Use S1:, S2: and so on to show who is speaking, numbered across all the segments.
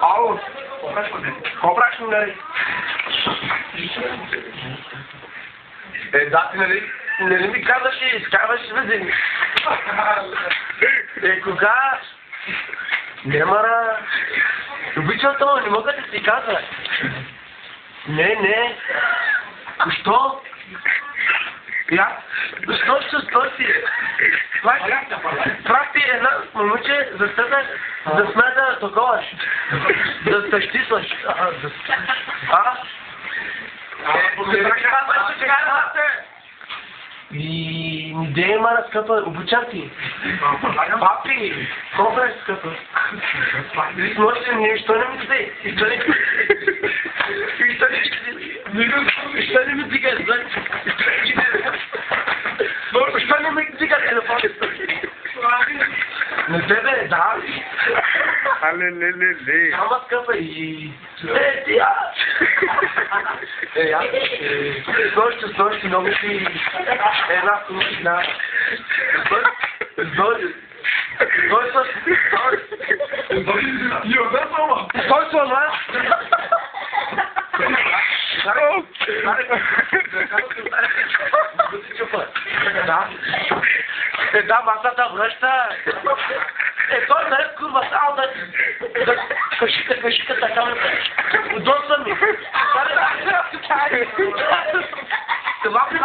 S1: Ало, какво правиш, нали? Да, ти нали ми казваш и изкарваш възени. Кога? Немара. Обичам това, не мога да си казва. Не. Що? Я? Що си? Прати една момиче за стъпна да смята такова. Да се щислаш. И идея мара скъпа, обучам ти. Папи, какво е скъпа? Нощи нищо не ми дай. Що не ми дига? Що не ми дига телефон? На тебе, да.
S2: Ле.
S1: Ама скъпа и... Нощи много си... Една сумична... Стой слона! Да, масата връща. Той наред курва само да кашика така ме удобства ми. Това при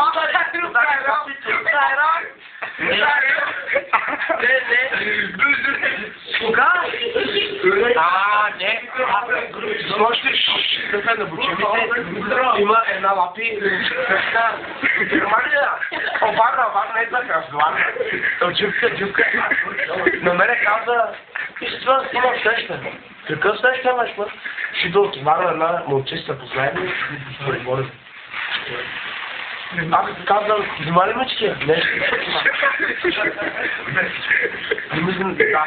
S1: Кога? Не. Слушай, да на бучевите има една лапи. Германия. Варна е така разговарна. Дживка. На мене каза, това има среща. Какъв среща имаш, ма? Ще да отварна една момчеста последно и преборим. Аз казвам, взима ли мечки? Не. Не мислям, да.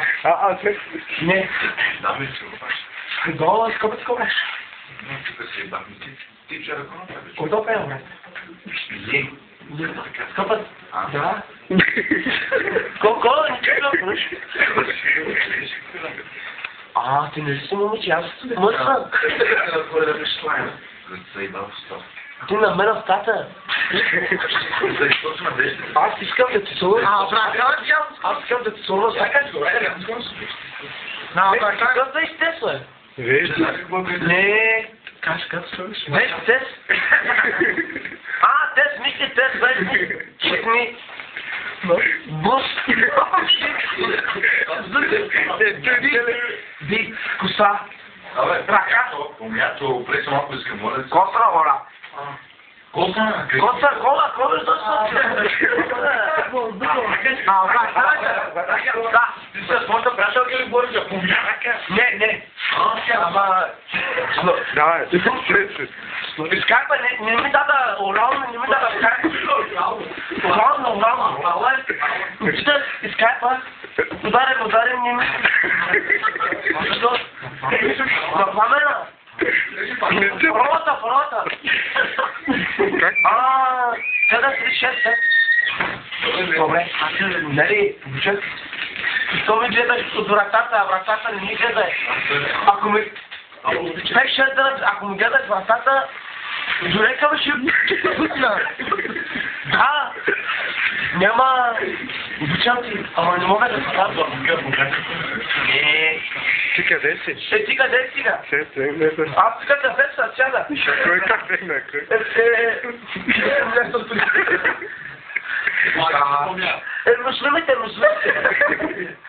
S1: Не. Гола, скъпът скъпаш. Кой пея, брат? Скъпът? Да. Колко? Ничего. Ти не си момиче, аз мърсвам. Ти на мен в стата. Аз искам да ти целувам. Аз искам да ти целувам. Какъв да изтесва? Не. Виж, тес. Тес, мисли тес, виж. Чекни. Бус. Ди, коса. Рака. Коса, хора. Коса, кола, да. Ти се спорта приятелка или говориш за помяка? Не. Ама...
S2: Давай,
S1: Изкарпа, не ми даде урално, не ми даде изкарпа. Урално. Учител, изкарпа. Ударим, не ми. Защо? На пламена. Форота. Къде си 6? Добре, нали, бюджет. То ми гледаш от вратата, а вратата не ми гледай. Ако ми... 5-6 ако ми гледаш вратата, дорека ще... Да! Няма... Обичам ти, ама не мога да се казва.
S2: Ти къде си?
S1: Ти къде си, га? Аз тук кафе са, сяда.
S2: Кой кафе на кой?
S1: Муслимите.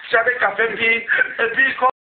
S1: Сяда кафе пи